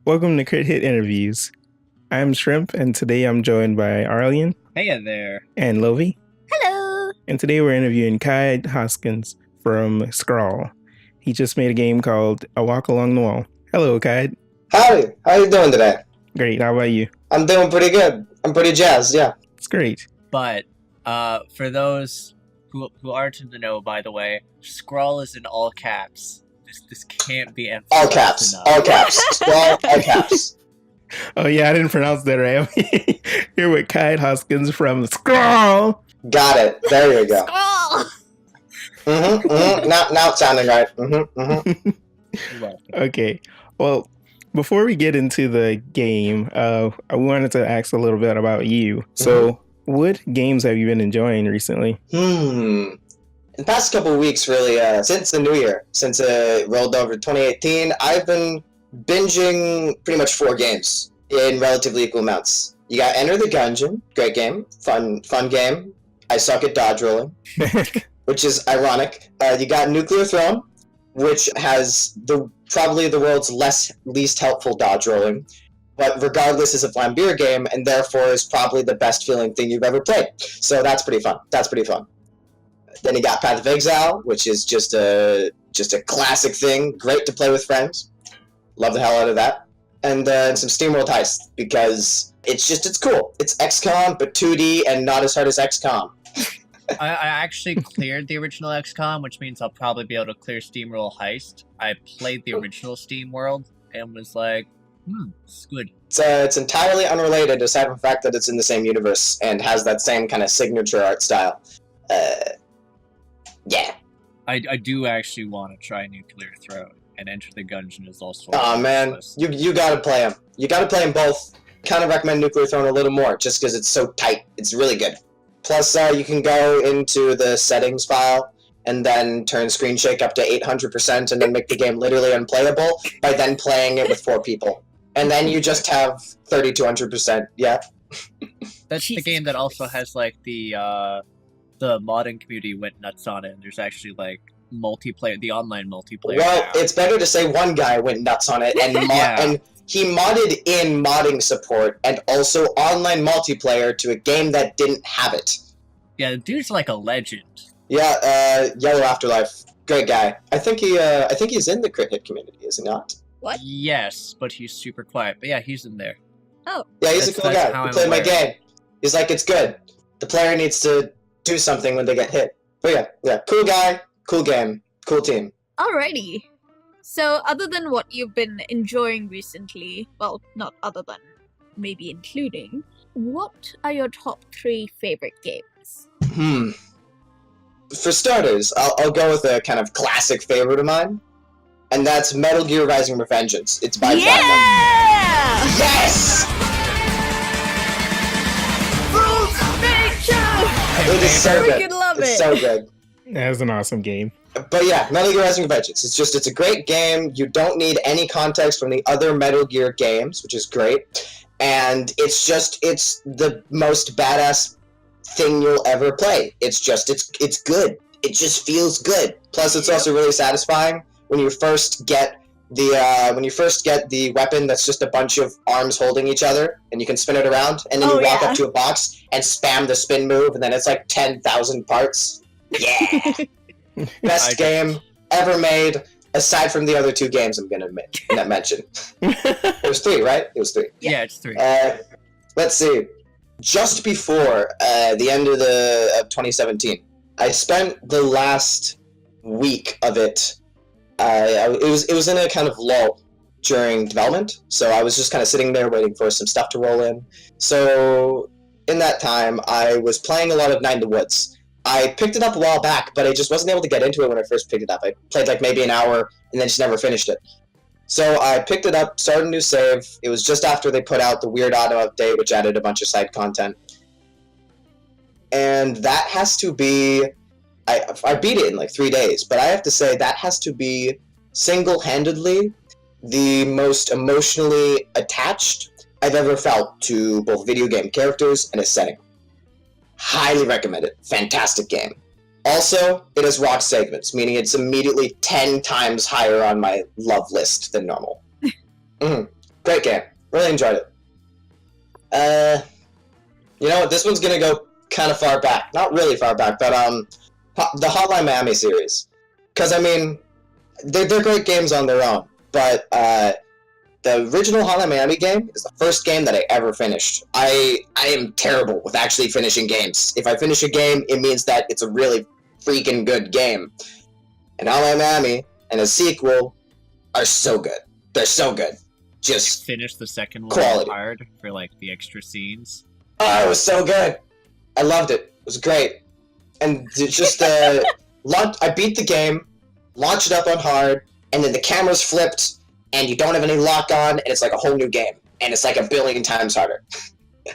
Welcome to Crit Hit Interviews. I'm Shrimp, and today I'm joined by Arlyeon. Hey there. And Lovi. Hello. And today we're interviewing Khide Hoskins from SCRAWL. He just made a game called A Walk Along the Wall. Hello, Khide. Howdy. How you doing today? Great. How about you? I'm doing pretty good. I'm pretty jazzed, yeah. It's great. But for those who aren't in the know, by the way, SCRAWL is in all caps. This can't be emphasized All caps. enough. All caps. SCRAWL, all caps. Oh yeah, I didn't pronounce that right. Here with Khide Hoskins from SCRAWL. Got it. There you go. SCRAWL. Now it's sounding right. You're welcome. Okay. Well, before we get into the game, I wanted to ask a little bit about you. So, what games have you been enjoying recently? In the past couple of weeks, really, since the new year, since it rolled over 2018, I've been binging pretty much 4 games in relatively equal amounts. You got Enter the Gungeon, great game, fun game. I suck at dodge rolling, which is ironic. You got Nuclear Throne, which has probably the world's least helpful dodge rolling, but regardless is a Flambeer game, and therefore is probably the best feeling thing you've ever played. So that's pretty fun. Then you got Path of Exile, which is just a classic thing, great to play with friends. Love the hell out of that. And some SteamWorld Heist, because it's cool. It's XCOM, but 2D and not as hard as XCOM. I actually cleared the original XCOM, which means I'll probably be able to clear SteamWorld Heist. I played the original SteamWorld and was like, it's good. It's entirely unrelated, aside from the fact that it's in the same universe and has that same kind of signature art style. Yeah. I do actually want to try Nuclear Throne, and Enter the Gungeon is also. Oh man, you gotta play them. You gotta play them both. Kind of recommend Nuclear Throne a little more, just because it's so tight. It's really good. Plus, you can go into the settings file and then turn screen shake up to 800% and then make the game literally unplayable by then playing it with 4 people. And then you just have 3200%. Yeah. That's the game that also has like the modding community went nuts on it, and there's actually like multiplayer, the online multiplayer. Well, now. it's better to say one guy went nuts on it and and he modded in modding support and also online multiplayer to a game that didn't have it. Yeah, the dude's like a legend. Yeah, Yellow Afterlife, great guy. I think he's in the Crit Hit community, is he not? What? Yes, but he's super quiet. But yeah, he's in there. Oh. Yeah, he's a cool guy. He played my game. He's like, it's good. The player needs to do something when they get hit. But yeah, cool guy, cool game, cool team. Alrighty. So, other than what you've been enjoying recently, well, not other than, maybe including, what are your top 3 favorite games? For starters, I'll go with a kind of classic favorite of mine, and that's Metal Gear Rising: Revengeance. It's by Platinum. Yes! It is so good. Freaking love It's it. so good. That's an awesome game. But yeah, Metal Gear Rising: Revengeance. It's a great game. You don't need any context from the other Metal Gear games, which is great. And it's the most badass thing you'll ever play. It's good. It just feels good. Plus, it's also really satisfying when you first get the weapon that's just a bunch of arms holding each other, and you can spin it around, and then you walk up to a box and spam the spin move, and then it's like 10,000 parts. Yeah. Best game ever made, aside from the other 2 games I'm gonna mention. It was 3, right? It was 3. Yeah, it's 3. Let's see. Just before the end of 2017, I spent the last week of it. It was in a kind of lull during development, so I was just kind of sitting there waiting for some stuff to roll in. So in that time, I was playing a lot of Night in the Woods. I picked it up a while back, but I just wasn't able to get into it when I first picked it up. I played like maybe an hour and then just never finished it. So I picked it up, started a new save. It was just after they put out the Weird Auto update, which added a bunch of side content. And that has to be... I beat it in like 3 days, but I have to say that has to be single-handedly the most emotionally attached I've ever felt to both video game characters and a setting. Highly recommend it. Fantastic game. Also, it has rock segments, meaning it's immediately 10 times higher on my love list than normal. Great Great game. Really enjoyed it. You know what? This one's gonna go kind of far back. Not really far back, but the Hotline Miami series. Because I mean, they're great games on their own. But the original Hotline Miami game is the first game that I ever finished. I am terrible with actually finishing games. If I finish a game, it means that it's a really freaking good game. And Hotline Miami and a sequel are so good. They're so good. Just Finish the second one quality. hard for like the extra scenes. Oh, it was so good. I loved it. It was great. And just I beat the game, launched it up on hard, and then the camera's flipped, and you don't have any lock on, and it's like a whole new game. And it's like a billion times harder.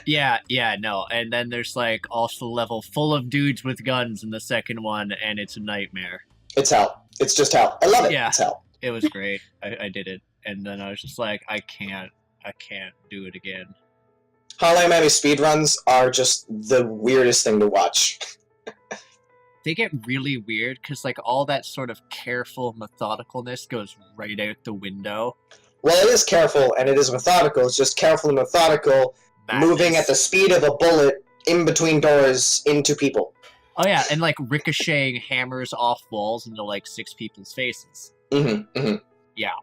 Yeah, no. And then there's like also level full of dudes with guns in the second one, and it's a nightmare. It's hell. It's just hell. I love it. Yeah. It's hell. It was great. I did it. And then I was just like, I can't do it again. Hotline Miami speedruns are just the weirdest thing to watch. They get really weird because like all that sort of careful methodicalness goes right out the window. Well, it is careful and it is methodical. It's just careful and methodical, moving at the speed of a bullet in between doors into people. Oh yeah, and like ricocheting hammers off walls into like 6 people's faces. Yeah.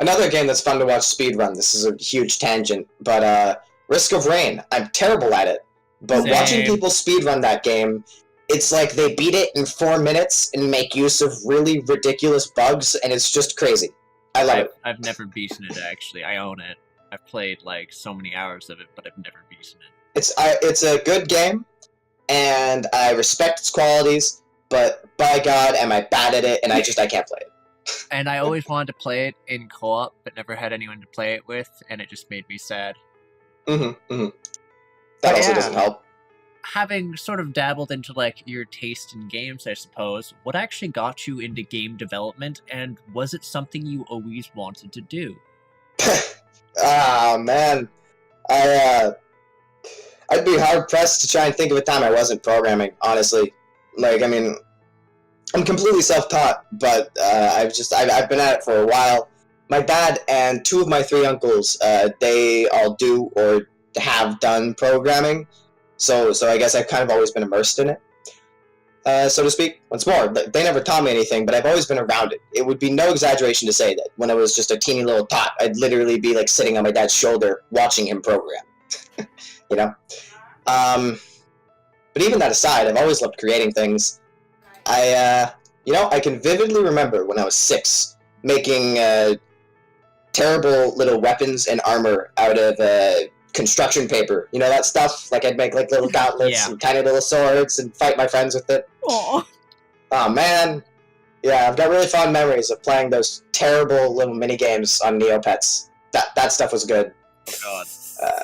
Another game that's fun to watch speedrun. This is a huge tangent, but Risk of Rain. I'm terrible at it, but Same. watching people speedrun that game, it's like they beat it in 4 minutes and make use of really ridiculous bugs, and it's just crazy. I love it. I've never beaten it actually. I own it. I've played like so many hours of it, but I've never beaten it. It's a good game, and I respect its qualities, but by God, am I bad at it, and I can't play it. And I always wanted to play it in co-op, but never had anyone to play it with, and it just made me sad. That But also yeah. doesn't help. Having sort of dabbled into like your taste in games, I suppose, what actually got you into game development, and was it something you always wanted to do? Ah, man. I'd be hard-pressed to try and think of a time I wasn't programming, honestly. Like, I mean, I'm completely self-taught, but I've been at it for a while. My dad and 2 of my 3 uncles, they all do or have done programming, so I guess I've kind of always been immersed in it, so to speak. Once more, they never taught me anything, but I've always been around it. It would be no exaggeration to say that when I was just a teeny little tot, I'd literally be like sitting on my dad's shoulder watching him program, you know? But even that aside, I've always loved creating things. I can vividly remember when I was 6, making terrible little weapons and armor out of construction paper. You know that stuff? Like, I'd make like little gauntlets and tiny little swords and fight my friends with it. Aww. Oh man. Yeah, I've got really fond memories of playing those terrible little mini games on Neopets. That stuff was good. Oh god.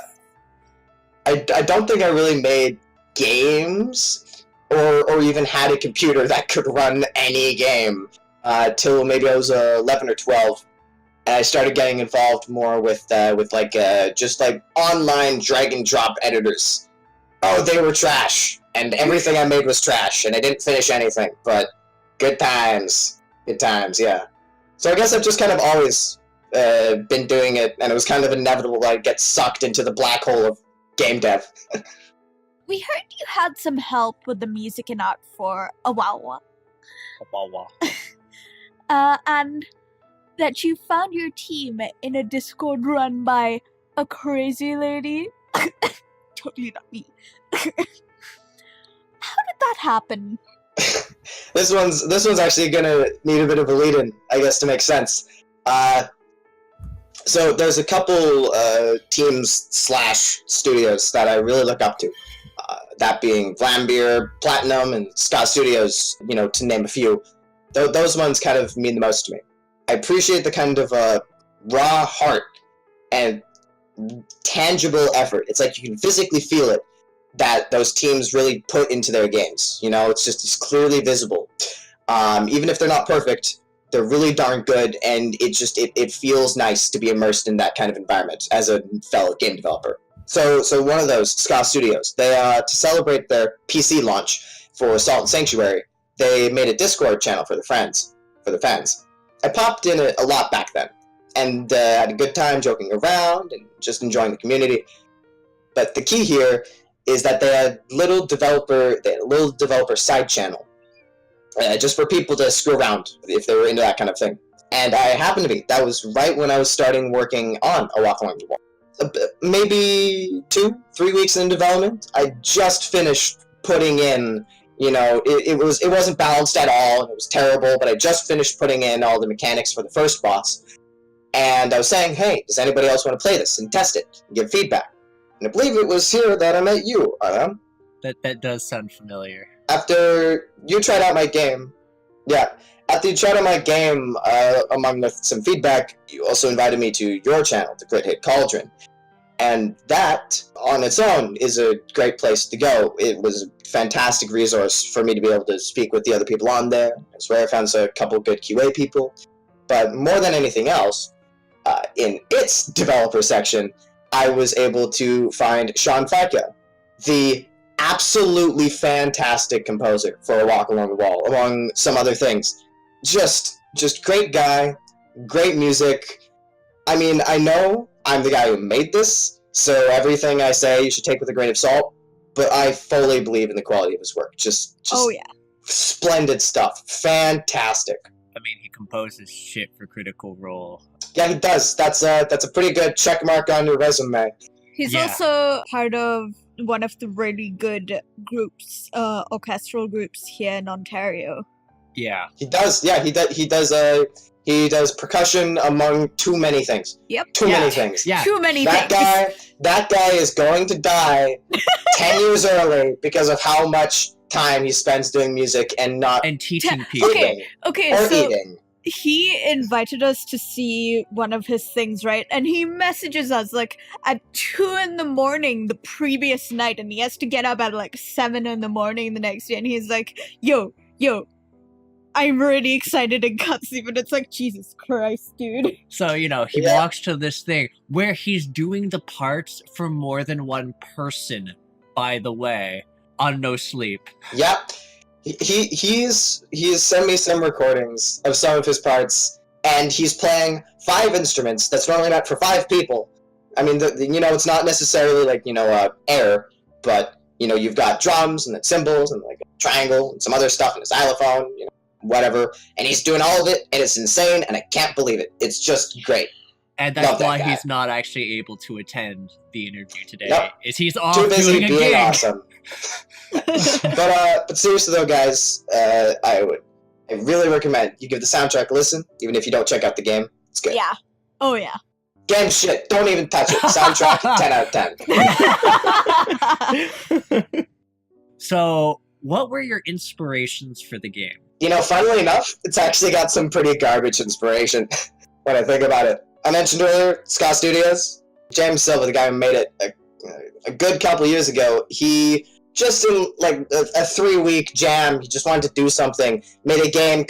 I don't think I really made games or even had a computer that could run any game till maybe I was 11 or 12. And I started getting involved more with just like online drag and drop editors. Oh, they were trash, and everything I made was trash, and I didn't finish anything. But good times, yeah. So I guess I've just kind of always been doing it, and it was kind of inevitable that I'd get sucked into the black hole of game dev. We heard you had some help with the music and art for AWAW. And that you found your team in a Discord run by a crazy lady. Totally not me. How did that happen? This one's actually gonna need a bit of a lead-in, I guess, to make sense. So there's a couple teams / studios that I really look up to. That being Vlambeer, Platinum, and Scott Studios, to name a few. Those ones kind of mean the most to me. I appreciate the kind of raw heart and tangible effort. It's like you can physically feel it that those teams really put into their games. It's clearly visible. Even if they're not perfect, they're really darn good, and it feels nice to be immersed in that kind of environment as a fellow game developer. So one of those, Scott Studios, they to celebrate their PC launch for Assault and Sanctuary, they made a Discord channel for the fans. I popped in a lot back then, and had a good time joking around and just enjoying the community. But the key here is that they had a little developer side channel, just for people to screw around if they were into that kind of thing. And I happened to be. That was right when I was starting working on A Walk Along the Wall. Maybe 2-3 weeks in development. I just finished putting in, it wasn't balanced at all, and it was terrible, but I just finished putting in all the mechanics for the first boss. And I was saying, hey, does anybody else want to play this and test it and give feedback? And I believe it was here that I met you, Arlyeon. That does sound familiar. After you tried out my game, among some feedback, you also invited me to your channel, the Crit Hit Cauldron. And that, on its own, is a great place to go. It was a fantastic resource for me to be able to speak with the other people on there. That's where I found a couple good QA people. But more than anything else, in its developer section, I was able to find Sean Fika, the absolutely fantastic composer for A Walk Along the Wall, among some other things. Just great guy, great music. I mean, I know I'm the guy who made this, so everything I say you should take with a grain of salt, but I fully believe in the quality of his work. Just Oh yeah. Splendid stuff. Fantastic. I mean, he composes shit for Critical Role. Yeah, he does. That's a pretty good check mark on your resume. He's Yeah. also part of one of the really good groups, orchestral groups here in Ontario. Yeah. He does. Yeah, he does percussion among too many things. Yep. Too many things. Yeah. Too many That guy is going to die 10 years early because of how much time he spends doing music and not And teaching Okay. people. Okay, or so eating. he invited us to see one of his things, right? And he messages us like at 2 a.m. the previous night, and he has to get up at like 7 a.m. the next day, and he's like, yo, I'm really excited and gutsy, but it's like, Jesus Christ, dude. So, he Yeah. walks to this thing where he's doing the parts for more than one person, by the way, on no sleep. Yep. He's sent me some recordings of some of his parts, and he's playing 5 instruments that's normally meant for 5 people. I mean, it's not necessarily like, air, but, you've got drums and then cymbals and like a triangle and some other stuff and a xylophone, whatever, and he's doing all of it, and it's insane, and I can't believe it. It's just great. And that's Love that why guy. he's not actually able to attend the interview today. Yep. Is he's off Too busy doing a being gig. awesome. But seriously though, guys, I really recommend you give the soundtrack a listen, even if you don't check out the game. It's good. Yeah. Oh yeah. Game shit, don't even touch it. Soundtrack, 10 out of 10. So, what were your inspirations for the game? Funnily enough, it's actually got some pretty garbage inspiration when I think about it. I mentioned earlier, SCRAWL Studios. James Silva, the guy who made it a good couple years ago, he just in like a 3-week jam, he just wanted to do something. Made a game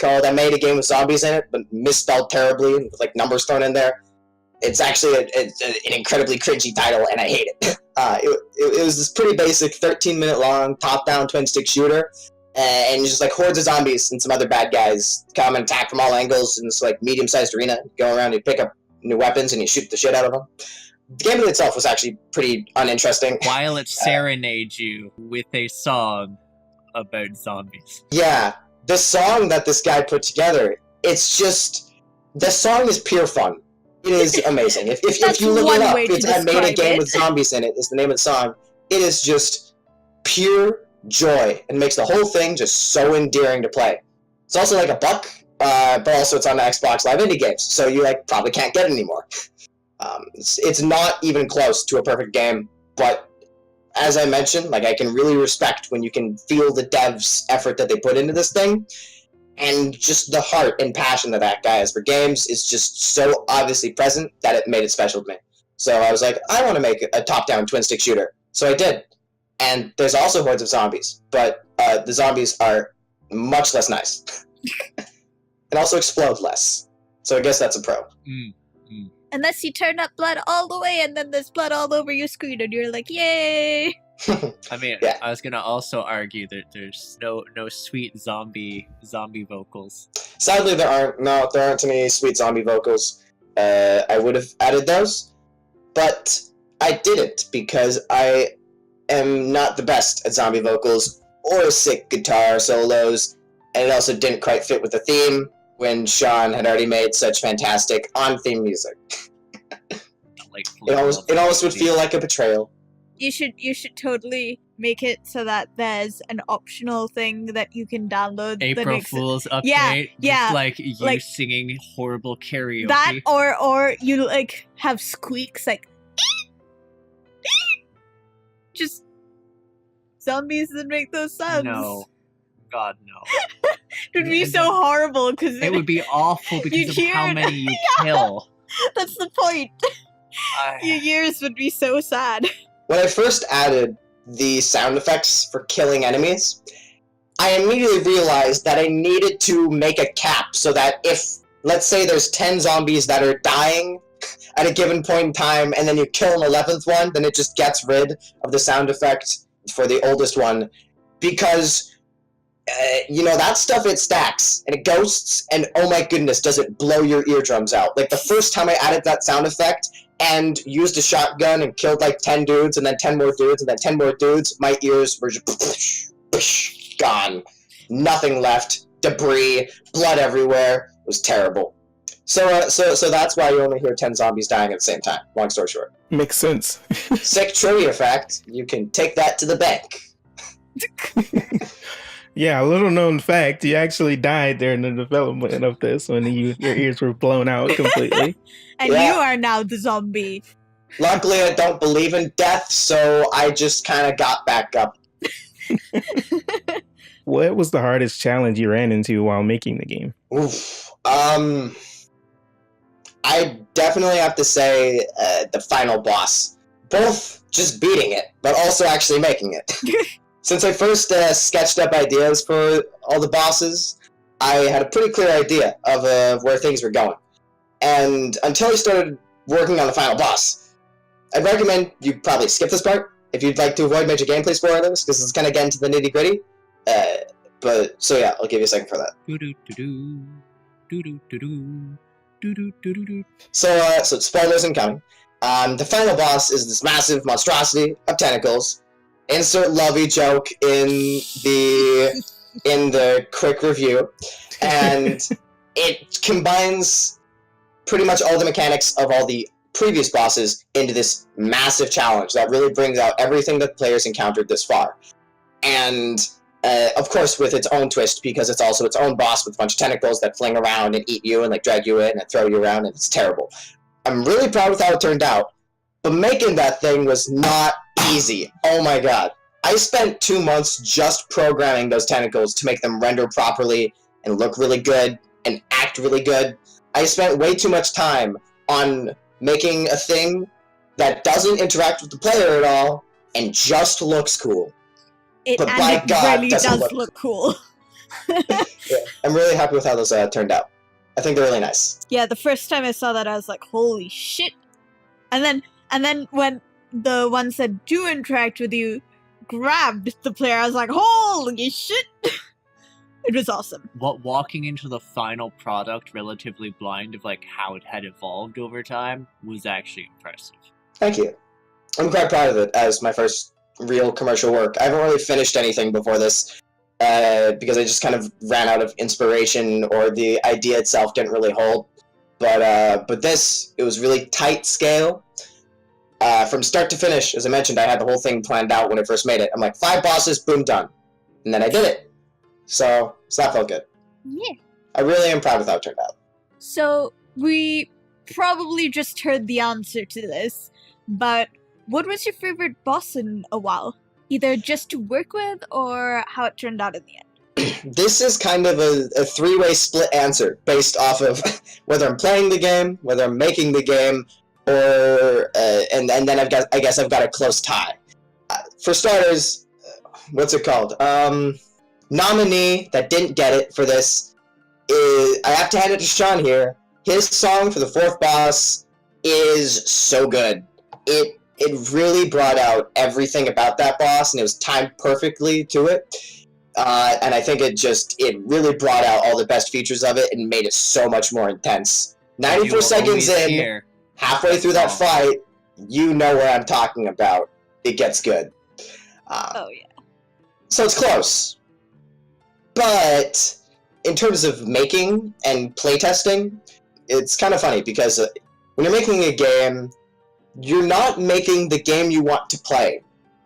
with zombies in it, but misspelled terribly, with like numbers thrown in there. It's actually an incredibly cringy title, and I hate it. It was this pretty basic 13-minute long top-down twin-stick shooter, and just like hordes of zombies and some other bad guys come and attack from all angles in this like medium-sized arena. You go around, you pick up new weapons, and you shoot the shit out of them. The game itself was actually pretty uninteresting. While it serenades you with a song about zombies. Yeah, the song that this guy put together, it's just... The song is pure fun. It is amazing. If That's you look one it up, way to it's I made a describe game it. with zombies in it is the name of the song. It is just pure joy and makes the whole thing just so endearing to play. It's also like a buck, but also it's on the Xbox Live Indie Games, so you probably can't get it anymore. It's not even close to a perfect game, but as I mentioned, I can really respect when you can feel the devs' effort that they put into this thing. And just the heart and passion that guy has for games is just so obviously present that it made it special to me. So I was like, I want to make a top-down twin-stick shooter. So I did. And there's also hordes of zombies, but the zombies are much less nice. And also explode less. So I guess that's a pro. Unless you turn up blood all the way, and then there's blood all over your screen, and you're like, yay! I mean, Yeah. I was gonna also argue that there's no sweet zombie vocals. Sadly, there aren't any sweet zombie vocals. I would have added those, but I didn't because I am not the best at zombie vocals or sick guitar solos, and it also didn't quite fit with the theme when Sean had already made such fantastic on-theme music. It almost would feel like a betrayal. You should totally make it so that there's an optional thing that you can download. April Fool's update. Yeah. Just like you singing horrible karaoke. That or you like have squeaks like just zombies that make those sounds. No. God, no. It would be so horrible because it would be awful because of how many you kill. That's the point. Your ears would be so sad. When I first added the sound effects for killing enemies, I immediately realized that I needed to make a cap so that if, let's say there's 10 zombies that are dying at a given point in time, and then you kill an 11th one, then it just gets rid of the sound effect for the oldest one, because that stuff, it stacks, and it ghosts, and oh my goodness, does it blow your eardrums out. Like, the first time I added that sound effect, and used a shotgun and killed like 10 dudes, and then 10 more dudes, and then 10 more dudes, my ears were just gone. Nothing left. Debris, blood everywhere. It was terrible. So that's why you only hear 10 zombies dying at the same time. Long story short. Makes sense. Sick trivia fact, you can take that to the bank. Yeah, a little known fact, you actually died during the development of this when your ears were blown out completely. And you are now the zombie. Luckily, I don't believe in death, so I just kind of got back up. What was the hardest challenge you ran into while making the game? Oof. I definitely have to say the final boss. Both just beating it, but also actually making it. Since I first sketched up ideas for all the bosses, I had a pretty clear idea of where things were going. And until I started working on the final boss, I'd recommend you probably skip this part if you'd like to avoid major gameplay spoilers, because it's kind of getting to the nitty-gritty. So yeah, I'll give you a second for that. So spoilers incoming. The final boss is this massive monstrosity of tentacles. Insert Lovi joke in the quick review, and it combines pretty much all the mechanics of all the previous bosses into this massive challenge that really brings out everything that players encountered this far. And of course with its own twist, because it's also its own boss with a bunch of tentacles that fling around and eat you and like drag you in and throw you around, and it's terrible. I'm really proud of how it turned out, but making that thing was not easy. Oh my god. I spent 2 months just programming those tentacles to make them render properly and look really good and act really good. I spent way too much time on making a thing that doesn't interact with the player at all and just looks cool. It really does look cool. Yeah, I'm really happy with how those turned out. I think they're really nice. Yeah, the first time I saw that, I was like, holy shit. And then when the ones that do interact with you grabbed the player, I was like, holy shit. It was awesome. Walking into the final product relatively blind of like how it had evolved over time was actually impressive. Thank you. I'm quite proud of it as my first real commercial work. I haven't really finished anything before this because I just kind of ran out of inspiration, or the idea itself didn't really hold. But this, it was really tight scale. From start to finish, as I mentioned, I had the whole thing planned out when I first made it. I'm like, 5 bosses, boom, done. And then I did it. So that felt good. Yeah. I really am proud of how it turned out. So, we probably just heard the answer to this, but what was your favorite boss in AWAW? Either just to work with, or how it turned out in the end? This is kind of a 3-way split answer, based off of whether I'm playing the game, whether I'm making the game, or and then I guess I've got a close tie. For starters, what's it called? Nominee that didn't get it for this is, I have to hand it to Sean here. His song for the 4th boss is so good. It really brought out everything about that boss, and it was timed perfectly to it. And I think it really brought out all the best features of it and made it so much more intense. 94 will seconds always in, hear halfway through that song. fight, you know what I'm talking about. It gets good. Oh yeah. So it's close. But in terms of making and playtesting, it's kind of funny because when you're making a game, you're not making the game you want to play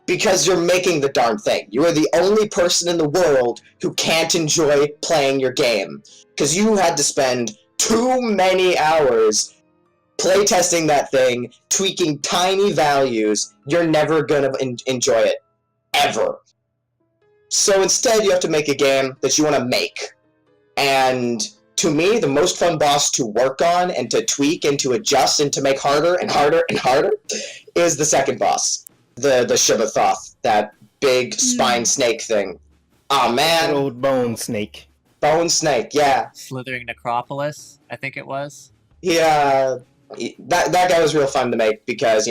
because you're making the darn thing. You are the only person in the world who can't enjoy playing your game because you had to spend too many hours playtesting that thing, tweaking tiny values. You're never gonna enjoy it. Ever. So instead, you have to make a game that you want to make. And to me, the most fun boss to work on and to tweak and to adjust and to make harder and harder and harder is the second boss. The Shibathoth, that big spine snake thing. Oh Good man. old bone snake. Bone snake, yeah. Slithering Necropolis, I think it was. That guy was real fun to make because,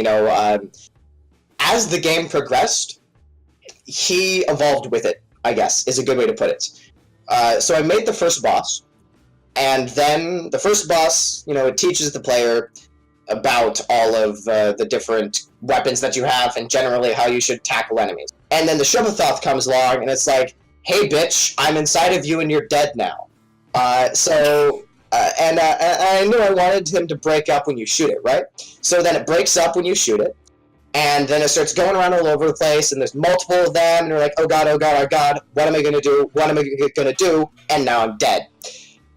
as the game progressed, he evolved with it, I guess, is a good way to put it. So I made the first boss, and then the first boss, it teaches the player about all of the different weapons that you have and generally how you should tackle enemies. And then the Shibathoth comes along, and it's like, hey bitch, I'm inside of you and you're dead now. And I knew I wanted him to break up when you shoot it, right? So then it breaks up when you shoot it, and then it starts going around all over the place, and there's multiple of them, and you're like, oh god, oh god, oh god, what am I going to do? What am I going to do? And now I'm dead.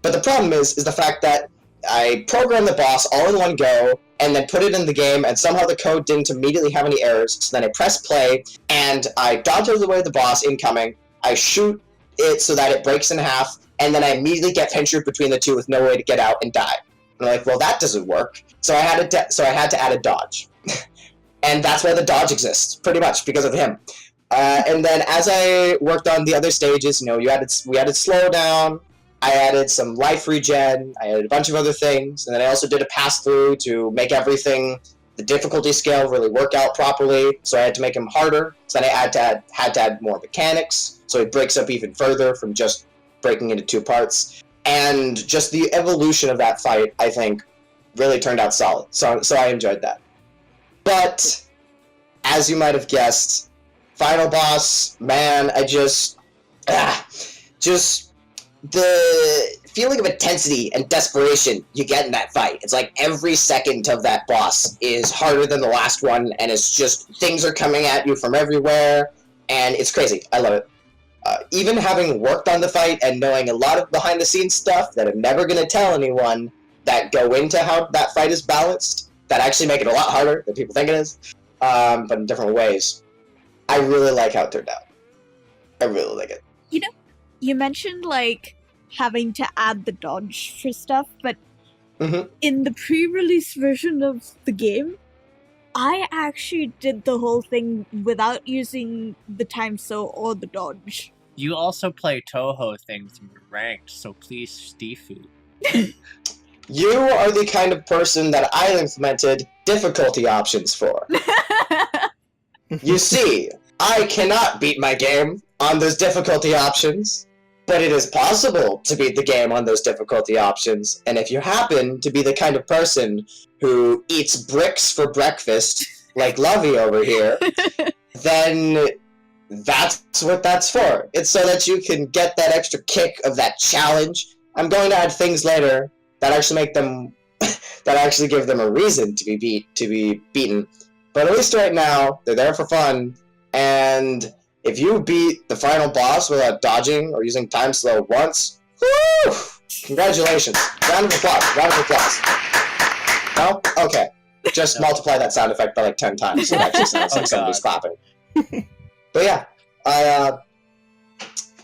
But the problem is the fact that I programmed the boss all in one go, and then put it in the game, and somehow the code didn't immediately have any errors, so then I press play, and I dodge out of the way of the boss incoming, I shoot it so that it breaks in half, and then I immediately get pinchered between the two with no way to get out and die. And I'm like, well, that doesn't work. So I had to add a dodge. And that's why the dodge exists, pretty much, because of him. And then as I worked on the other stages, we added slowdown, I added some life regen, I added a bunch of other things, and then I also did a pass-through to make everything, the difficulty scale, really work out properly, so I had to make him harder, so then I had to add more mechanics, so it breaks up even further from just breaking into two parts. And just the evolution of that fight, I think, really turned out solid, so I enjoyed that. But, as you might have guessed, final boss, man, just the feeling of intensity and desperation you get in that fight. It's like every second of that boss is harder than the last one, and it's just, things are coming at you from everywhere, and it's crazy. I love it. Even having worked on the fight and knowing a lot of behind-the-scenes stuff that I'm never going to tell anyone that go into how that fight is balanced, that actually make it a lot harder than people think it is, but in different ways. I really like how it turned out. I really like it. You mentioned, having to add the dodge for stuff, but in the pre-release version of the game, I actually did the whole thing without using the time slow or the dodge. You also play Toho things when you're ranked, so please, Stifu. You are the kind of person that I implemented difficulty options for. You see, I cannot beat my game on those difficulty options, but it is possible to beat the game on those difficulty options, and if you happen to be the kind of person who eats bricks for breakfast, like Lovi over here, then that's what that's for. It's so that you can get that extra kick of that challenge. I'm going to add things later that actually make them, that actually give them a reason to be beaten. But at least right now, they're there for fun, and if you beat the final boss without dodging or using time slow once, woo! Congratulations. Round of applause. Round of applause. No? Okay. Just multiply that sound effect by 10 times so it actually sounds like somebody's clapping. But yeah,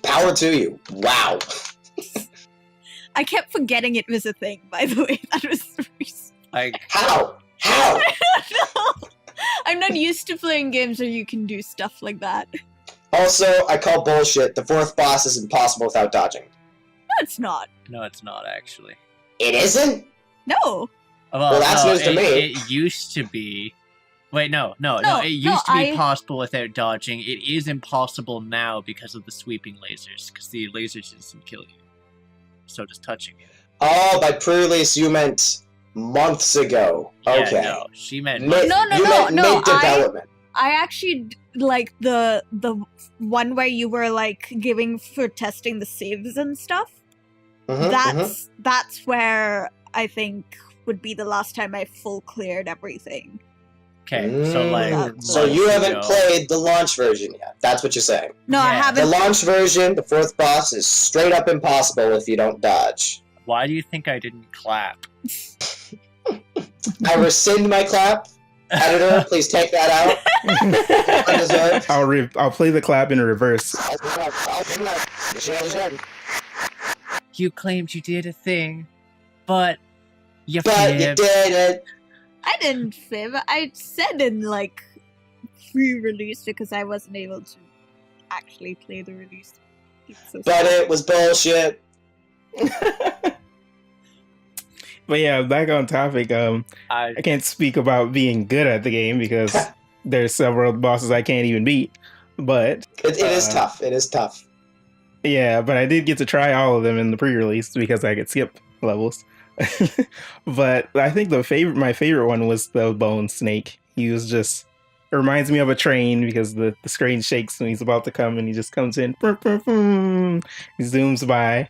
power to you. Wow. I kept forgetting it was a thing, by the way. That was the reason. How? I don't know. I'm not used to playing games where you can do stuff like that. Also, I call bullshit. The fourth boss is impossible without dodging. No, it's not. No, it's not, actually. It isn't? No. Well, that's news to me. It used to be. Wait, no. It used to be possible without dodging. It is impossible now because of the sweeping lasers, because the lasers doesn't kill you. So does touching you. Oh, by pre-release you meant months ago. Yeah, Okay. no, she meant Mid, No, you meant no, mid-development. I actually like the one where you were like giving for testing the saves and stuff. That's where I think would be the last time I full cleared everything. Okay, so like, So you haven't played the launch version yet. That's what you're saying. No, I Yeah. haven't. The launch version, the 4th boss, is straight up impossible if you don't dodge. Why do you think I didn't clap? I rescind my clap. Editor, please take that out. Undeserved. I'll play the clap in reverse. You claimed you did a thing, but you But you fibbed. did it. I didn't fib. I said in like pre-release because I wasn't able to actually play the release. So But it was bullshit. But yeah, back on topic. I can't speak about being good at the game because there's several bosses I can't even beat. But It is tough. It is tough. yeah, but I did get to try all of them in the pre-release because I could skip levels. But I think my favorite one was the bone snake. He was just, it reminds me of a train because the screen shakes when he's about to come and he just comes in. He zooms by.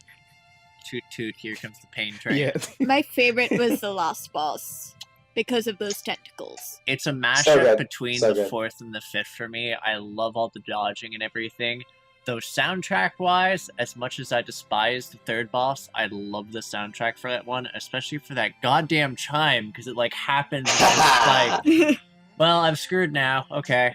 Toot toot, here comes the pain train. Yeah. my favorite was the last boss because of those tentacles. It's a mashup good. between So the good. 4th and the 5th for me. I love all the dodging and everything. Though soundtrack-wise, as much as I despise the 3rd boss, I love the soundtrack for that one, especially for that goddamn chime, because it like happens and it's like, well, I'm screwed now. Okay.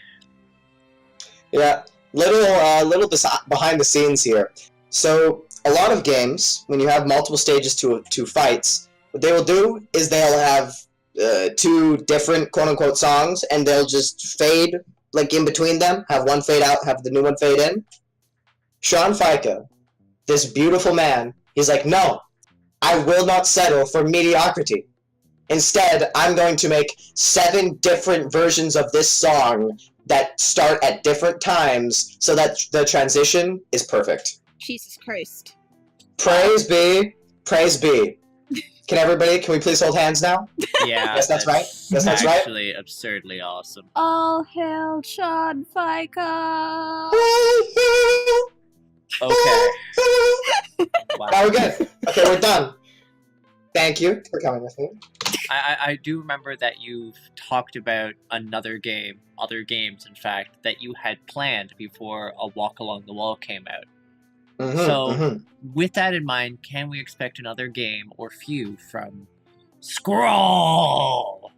Yeah, little behind the scenes here. So a lot of games, when you have multiple stages to fights, what they will do is they'll have 2 different quote-unquote songs, and they'll just fade like in between them, have one fade out, have the new one fade in. Sean Fika, this beautiful man, he's like, no, I will not settle for mediocrity. Instead, I'm going to make 7 different versions of this song that start at different times so that the transition is perfect. Jesus Christ. Praise be. Praise be. Can we please hold hands now? Yeah. Yes, that's right. Yes, that's right. Actually, absurdly awesome. All hail Sean Fika. Okay. Wow. Now we're good. Okay, we're done. Thank you for coming with me. I do remember that you've talked about other games, in fact, that you had planned before A Walk Along the Wall came out. So, with that in mind, can we expect another game or few from SCRAWL?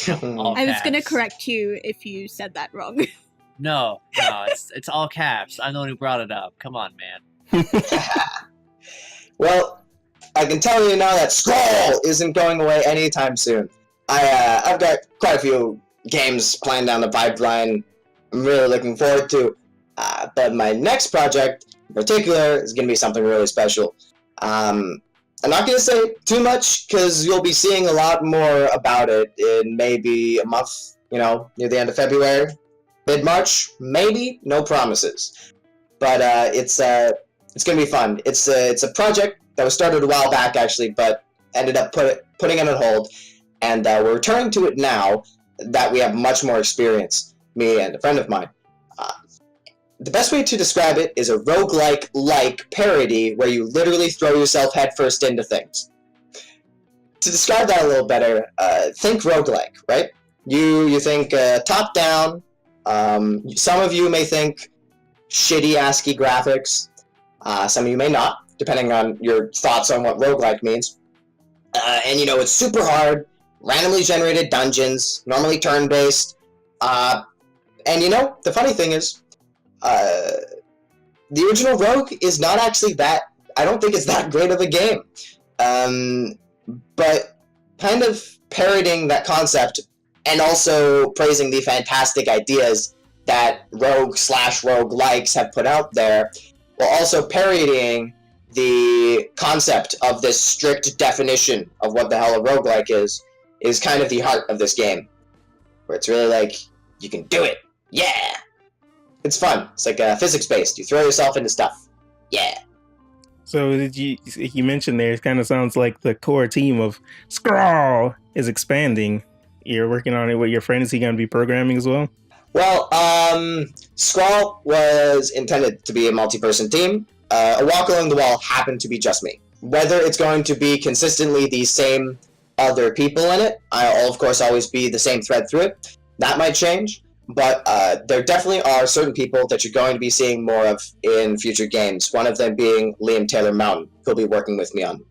I was gonna correct you if you said that wrong. No, it's all caps. I'm the one who brought it up. Come on, man. Well, I can tell you now that SCRAWL isn't going away anytime soon. I've got quite a few games planned down the pipeline I'm really looking forward to. But my next project in particular is going to be something really special. I'm not going to say too much because you'll be seeing a lot more about it in maybe a month, near the end of February. Mid-March, maybe, no promises. But it's going to be fun. It's a project that was started a while back, actually, but ended up putting it on hold. And we're returning to it now that we have much more experience, me and a friend of mine. The best way to describe it is a roguelike-like parody where you literally throw yourself headfirst into things. To describe that a little better, think roguelike, right? You think top-down. Some of you may think shitty ASCII graphics. Some of you may not, depending on your thoughts on what roguelike means. And it's super hard, randomly generated dungeons, normally turn-based. And the funny thing is, the original Rogue is not actually that, I don't think it's that great of a game. But kind of parodying that concept and also praising the fantastic ideas that rogue/roguelikes have put out there, while also parodying the concept of this strict definition of what the hell a roguelike is kind of the heart of this game. Where it's really like, you can do it! Yeah! It's fun. It's like physics-based. You throw yourself into stuff. Yeah. So did you mentioned there? It kind of sounds like the core team of SCRAWL is expanding. You're working on it with your friend. Is he going to be programming as well? Well, SCRAWL was intended to be a multi-person team. A Walk Along the Wall happened to be just me. Whether it's going to be consistently the same other people in it, I'll of course always be the same thread through it. That might change, but there definitely are certain people that you're going to be seeing more of in future games. One of them being Liam Taylor Mountain, who'll be working with me on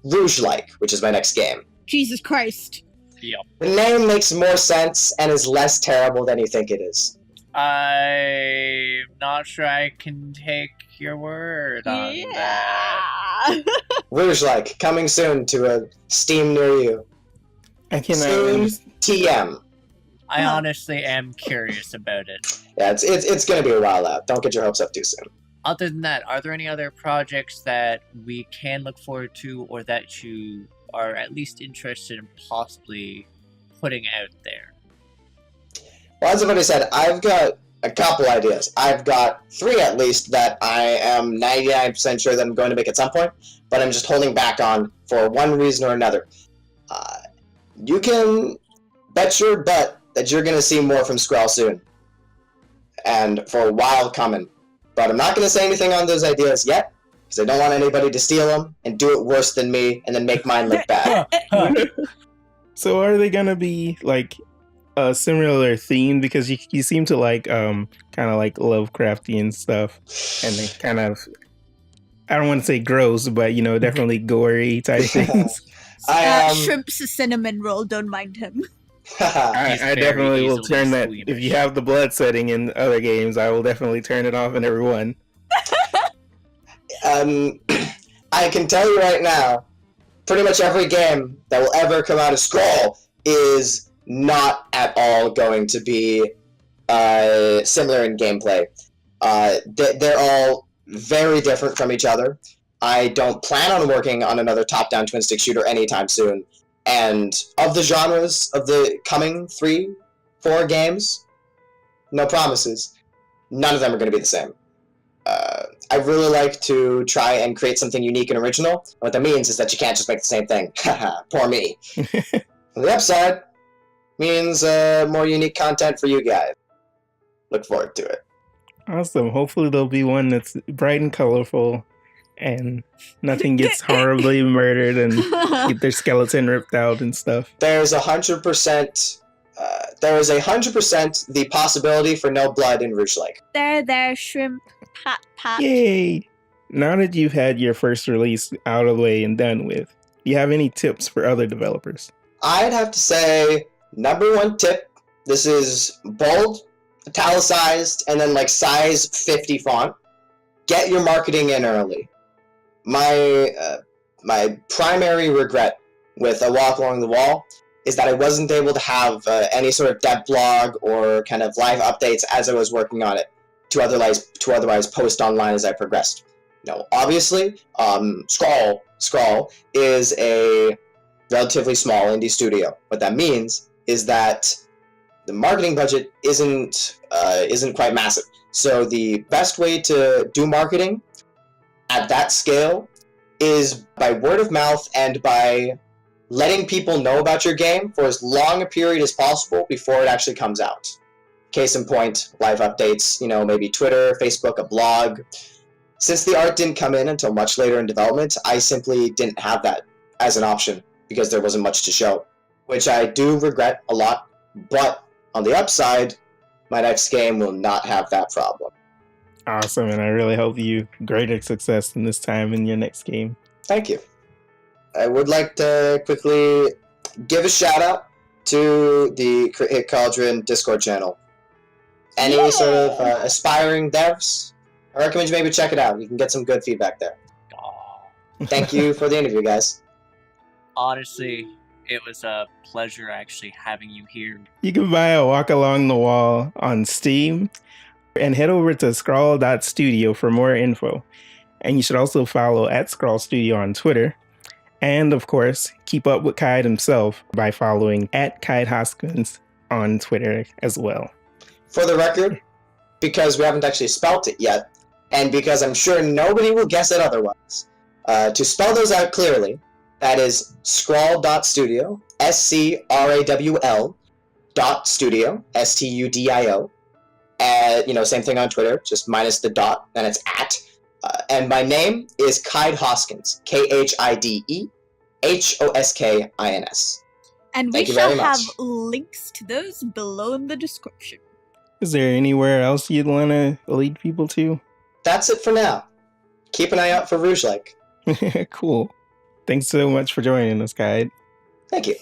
Rouge-like, which is my next game. Jesus Christ. Yep. The name makes more sense and is less terrible than you think it is. I'm not sure I can take your word on that. Rouge-like, coming soon to a Steam near you. I cannot. Soon, TM. I honestly am curious about it. Yeah, it's going to be a while out. Don't get your hopes up too soon. Other than that, are there any other projects that we can look forward to, or that you are at least interested in possibly putting out there? Well, as I've already said, I've got a couple ideas. I've got 3 at least that I am 99% sure that I'm going to make at some point, but I'm just holding back on for one reason or another. You can bet your butt that you're going to see more from SCRAWL soon, and for a while coming. But I'm not going to say anything on those ideas yet, because I don't want anybody to steal them and do it worse than me, and then make mine look bad. So are they gonna be like a similar theme? Because you seem to like kind of like Lovecraftian stuff, and they kind of, I don't want to say gross, but definitely gory type things. Shrimp's a cinnamon roll, don't mind him. I definitely will turn that. If you have the blood setting in other games, I will definitely turn it off in every one. I can tell you right now, pretty much every game that will ever come out of SCRAWL is not at all going to be similar in gameplay. They're all very different from each other. I don't plan on working on another top-down twin-stick shooter anytime soon. And of the genres of the coming 3-4 games, no promises, none of them are going to be the same. I really like to try and create something unique and original. What that means is that you can't just make the same thing. Poor me. On the upside, means more unique content for you guys. Look forward to it. Awesome. Hopefully there'll be one that's bright and colorful, and nothing gets horribly murdered and get their skeleton ripped out and stuff. There's 100%. There is 100% the possibility for no blood in Rouge-like. There, shrimp. Pat. Yay! Now that you've had your first release out of the way and done with, do you have any tips for other developers? I'd have to say, number 1 tip, this is bold, italicized, and then like size 50 font. Get your marketing in early. My primary regret with A Walk Along the Wall is that I wasn't able to have any sort of dev blog or kind of live updates as I was working on it to otherwise post online as I progressed. Obviously, SCRAWL is a relatively small indie studio. What that means is that the marketing budget isn't quite massive. So the best way to do marketing at that scale is by word of mouth and by letting people know about your game for as long a period as possible before it actually comes out. Case in point, live updates, maybe Twitter, Facebook, a blog. Since the art didn't come in until much later in development, I simply didn't have that as an option because there wasn't much to show, which I do regret a lot, but on the upside, my next game will not have that problem. Awesome, and I really hope you greater success in this time in your next game. Thank you. I would like to quickly give a shout out to the Hit Cauldron Discord channel. Any sort of aspiring devs, I recommend you maybe check it out. You can get some good feedback there. Thank you for the interview, guys. Honestly, it was a pleasure actually having you here. You can buy A Walk Along the Wall on Steam and head over to scrawl.studio for more info. And you should also follow @SCRAWL Studio on Twitter. And of course, keep up with Khide himself by following @Khide Hoskins on Twitter as well. For the record, because we haven't actually spelt it yet, and because I'm sure nobody will guess it otherwise, to spell those out clearly, that is SCRAWL.studio, SCRAWL .studio, STUDIO. Same thing on Twitter, just minus the dot, and it's at. And my name is Khide Hoskins, KHIDE HOSKINS. And we Thank you shall very have much. links to those below in the description. Is there anywhere else you'd want to lead people to? That's it for now. Keep an eye out for Rouge Like. Cool. Thanks so much for joining us, Guide. Thank you.